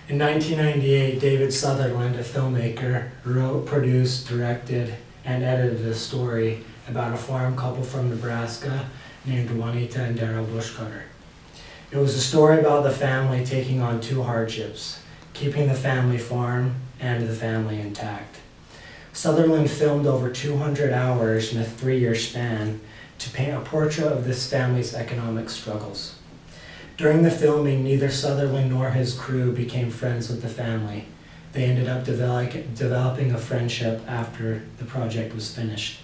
In 1998, David Sutherland, a filmmaker, wrote, produced, directed, and edited a story about a farm couple from Nebraska named Juanita and Darrell Bushcutter. It was a story about the family taking on two hardships, keeping the family farm and the family intact. Sutherland filmed over 200 hours in a 3-year span to paint a portrait of this family's economic struggles. During the filming, neither Sutherland nor his crew became friends with the family. They ended up developing a friendship after the project was finished.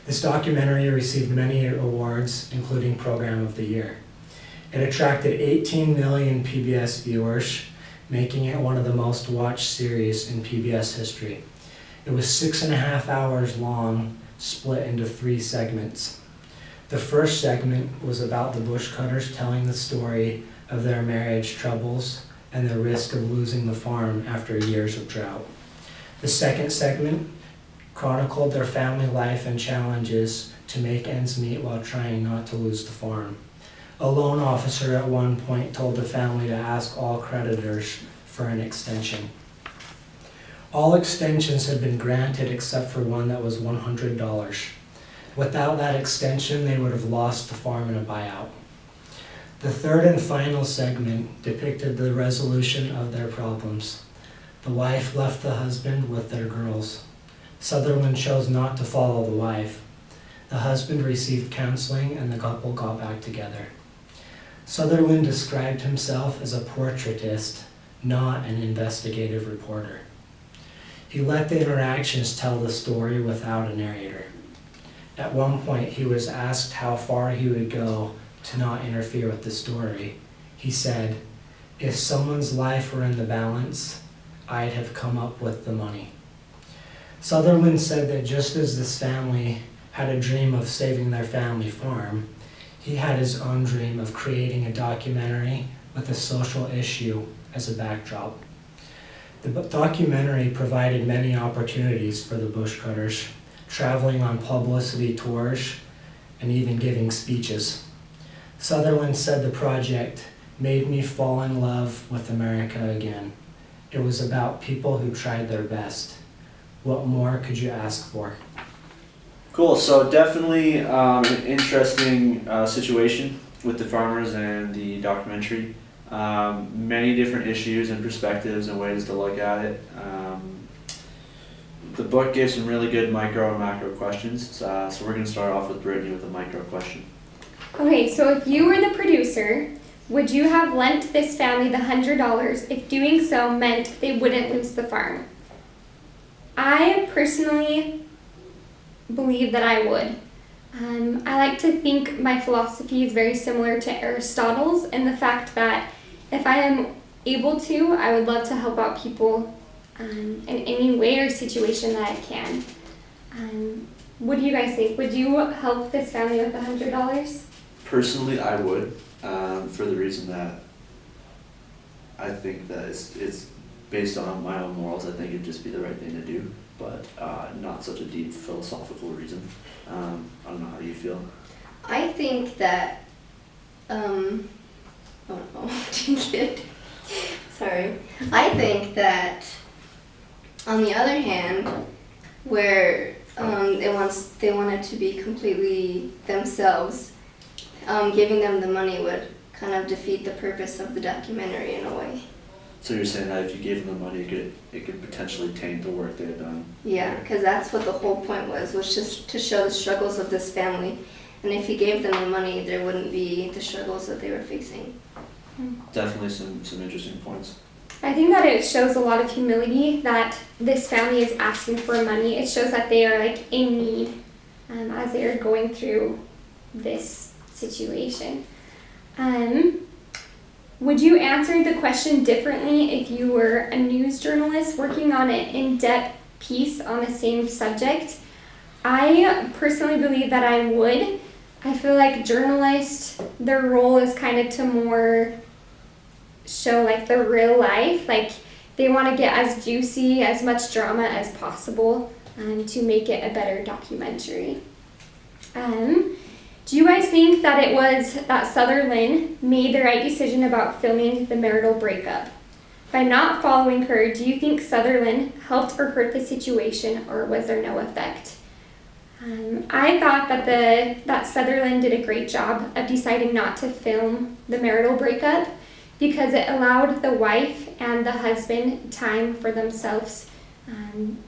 This documentary received many awards, including Program of the Year. It attracted 18 million PBS viewers, making it one of the most watched series in PBS history. It was 6.5 hours long, split into 3 segments. The first segment was about the Bushcutters telling the story of their marriage troubles and the risk of losing the farm after years of drought. The second segment chronicled their family life and challenges to make ends meet while trying not to lose the farm. A loan officer at one point told the family to ask all creditors for an extension. All extensions had been granted except for one that was $100. Without that extension, they would have lost the farm in a buyout. The third and final segment depicted the resolution of their problems. The wife left the husband with their girls. Sutherland chose not to follow the wife. The husband received counseling and the couple got back together. Sutherland described himself as a portraitist, not an investigative reporter. He let the interactions tell the story without a narrator. At one point, he was asked how far he would go to not interfere with the story. He said, "If someone's life were in the balance, I'd have come up with the money." Sutherland said that just as this family had a dream of saving their family farm, he had his own dream of creating a documentary with a social issue as a backdrop. The documentary provided many opportunities for the Bushcutters, traveling on publicity tours, and even giving speeches. Sutherland said the project made me fall in love with America again. It was about people who tried their best. What more could you ask for? Cool, so definitely an interesting situation with the farmers and the documentary. Many different issues and perspectives and ways to look at it. The book gave some really good micro and macro questions, so we're going to start off with Brittany with a micro question. Okay, so if you were the producer, would you have lent this family the $100 if doing so meant they wouldn't lose the farm? I personally believe that I would. I like to think my philosophy is very similar to Aristotle's in the fact that if I am able to, I would love to help out people in any way or situation that I can. What do you guys think? Would you help this family with $100? Personally, I would, for the reason that I think that it's based on my own morals. I think it'd just be the right thing to do, but not such a deep philosophical reason. I don't know, how do you feel? I think that, oh no, sorry. I think that, on the other hand, where they wanted to be completely themselves, giving them the money would kind of defeat the purpose of the documentary in a way. So you're saying that if you gave them the money, it could potentially taint the work they had done? Yeah, because that's what the whole point was just to show the struggles of this family. And if you gave them the money, there wouldn't be the struggles that they were facing. Definitely some interesting points. I think that it shows a lot of humility that this family is asking for money. It shows that they are like in need as they are going through this situation. Would you answer the question differently if you were a news journalist working on an in-depth piece on the same subject? I personally believe that I would. I feel like journalists, their role is kind of to more show like the real life. Like they want to get as juicy, as much drama as possible to make it a better documentary. Do you guys think that it was that Sutherland made the right decision about filming the marital breakup? By not following her, do you think Sutherland helped or hurt the situation, or was there no effect? I thought that Sutherland did a great job of deciding not to film the marital breakup because it allowed the wife and the husband time for themselves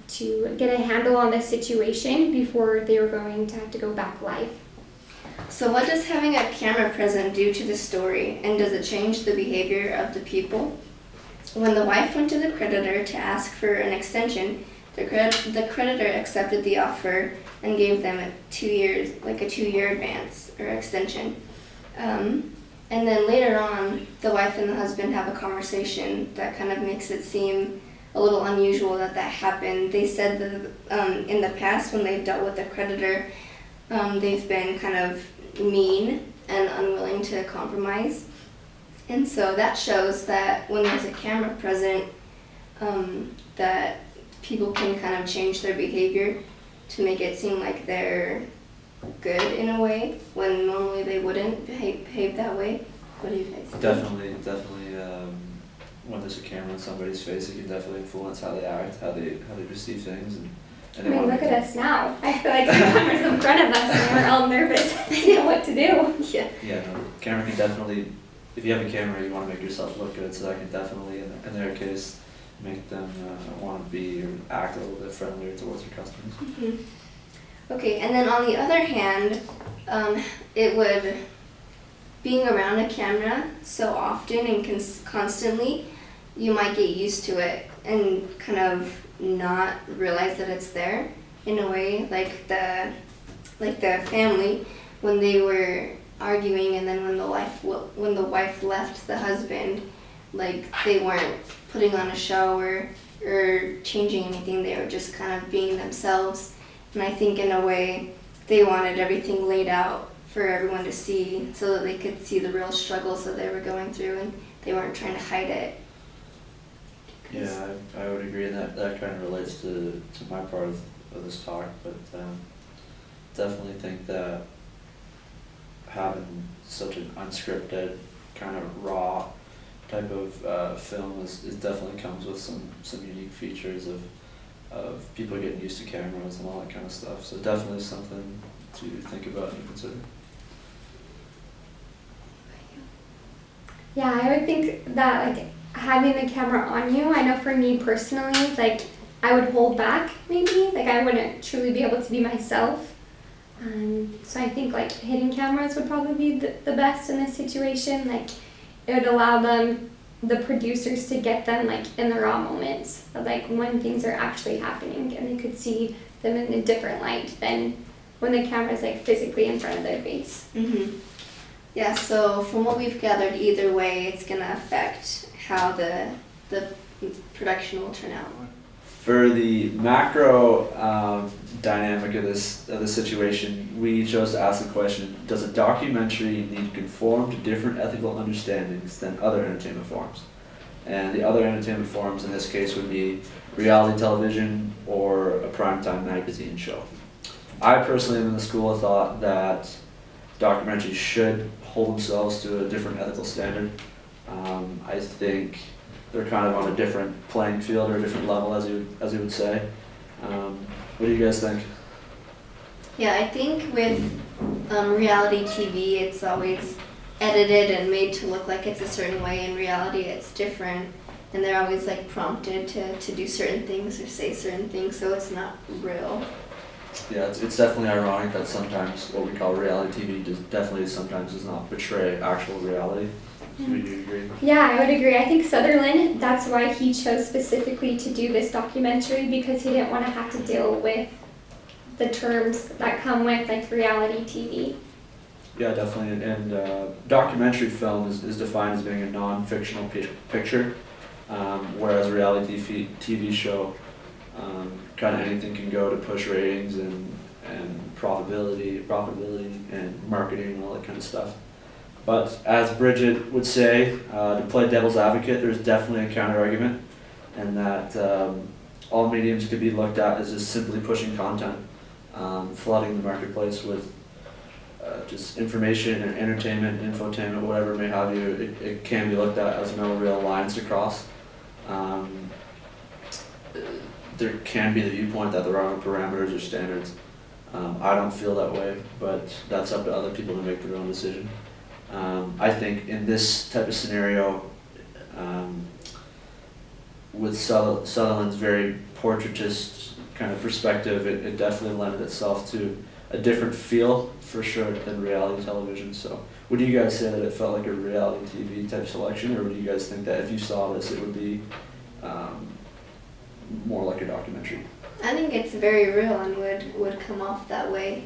to get a handle on the situation before they were going to have to go back live. So what does having a camera present do to the story, and does it change the behavior of the people? When the wife went to the creditor to ask for an extension, the creditor accepted the offer and gave them a 2-year advance or extension. And then later on, the wife and the husband have a conversation that kind of makes it seem a little unusual that happened. They said that in the past, when they've dealt with the creditor, they've been kind of mean and unwilling to compromise. And so that shows that when there's a camera present, that people can kind of change their behavior to make it seem like they're good in a way, when normally they wouldn't behave that way. What do you guys think? Definitely, when there's a camera in somebody's face, it can definitely influence how they act, how they receive things, and I they mean, wanna look make at us now. I feel like the camera's in front of us and we're all nervous. I know what to do. Yeah. Yeah, no, camera can definitely, if you have a camera, you want to make yourself look good, so that can definitely, in their case, make them want to be or act a little bit friendlier towards your customers. Mhm. Okay, and then on the other hand, being around a camera so often and constantly, you might get used to it and kind of not realize that it's there in a way, like the family when they were arguing, and then when the wife left the husband, like they weren't putting on a show or changing anything. They were just kind of being themselves. And I think in a way they wanted everything laid out for everyone to see so that they could see the real struggles that they were going through, and they weren't trying to hide it. Yeah, I would agree, and that kind of relates to my part of this talk, but definitely think that having such an unscripted, kind of raw type of film is definitely comes with some unique features of people getting used to cameras and all that kind of stuff. So definitely something to think about and consider. Yeah, I would think that like having the camera on you, I know for me personally, like I would hold back maybe, like I wouldn't truly be able to be myself. So I think like hidden cameras would probably be the best in this situation. Like it would allow the producers to get them like in the raw moments of like when things are actually happening, and they could see them in a different light than when the camera's like physically in front of their face. Mm-hmm. Yeah, so from what we've gathered, either way, it's going to affect how the production will turn out. For the macro dynamic of the situation, we chose to ask the question: does a documentary need to conform to different ethical understandings than other entertainment forms? And the other entertainment forms in this case would be reality television or a primetime magazine show. I personally am in the school of thought that documentaries should hold themselves to a different ethical standard. I think they're kind of on a different playing field or a different level, as you would say. What do you guys think? Yeah, I think with reality TV, it's always edited and made to look like it's a certain way. In reality, it's different, and they're always like prompted to do certain things or say certain things, so it's not real. Yeah, it's definitely ironic that sometimes what we call reality TV definitely sometimes does not portray actual reality. Would you agree? Yeah, I would agree. I think Sutherland, that's why he chose specifically to do this documentary, because he didn't want to have to deal with the terms that come with like reality TV. Yeah, definitely. And documentary film is defined as being a non-fictional picture, whereas a reality TV show, kind of anything can go to push ratings and profitability and marketing and all that kind of stuff. But as Bridget would say, to play devil's advocate, there's definitely a counter-argument, and that all mediums could be looked at as just simply pushing content, flooding the marketplace with just information and entertainment, infotainment, whatever it may have you. It can be looked at as no real lines to cross. Um, there can be the viewpoint that there are no parameters or standards. I don't feel that way, but that's up to other people to make their own decision. I think in this type of scenario, with Sutherland's very portraitist kind of perspective, it definitely lended itself to a different feel for sure than reality television. So would you guys say that it felt like a reality TV type selection, or would you guys think that if you saw this it would be more like a documentary? I think it's very real and would come off that way.